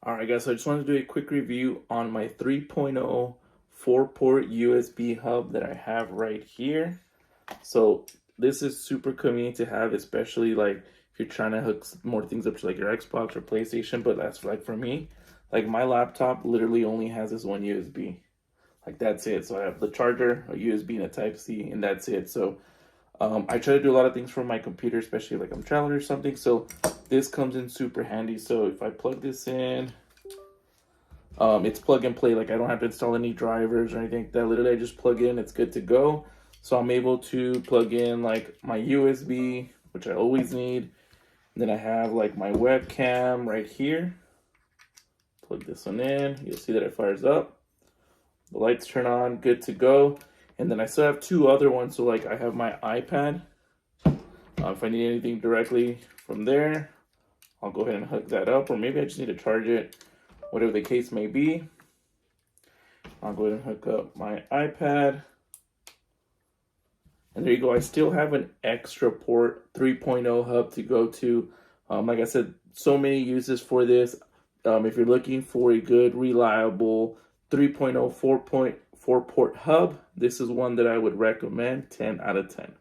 Alright guys, so I just wanted to do a quick review on my 3.0 4-port USB hub that I have right here. So this is super convenient to have, especially like if you're trying to hook more things up to like your Xbox or PlayStation, but that's like for me, like my laptop literally only has this one USB. Like that's it. So I have the charger, a USB and a Type-C, and that's it. So I try to do a lot of things from my computer, especially like I'm traveling or something. So this comes in super handy. So if I plug this in, it's plug and play. Like I don't have to install any drivers or anything. That literally I just plug in, it's good to go. So I'm able to plug in like my USB, which I always need. Then I have like my webcam right here. Plug this one in. You'll see that it fires up. The lights turn on, good to go. And then I still have two other ones. So like I have my iPad. If I need anything directly from there, I'll go ahead and hook that up. Or maybe I just need to charge it, whatever the case may be. I'll go ahead and hook up my iPad. And there you go. I still have an extra port 3.0 hub to go to. Like I said, so many uses for this. If you're looking for a good, reliable 3.0 4.4 port hub, this is one that I would recommend. 10 out of 10.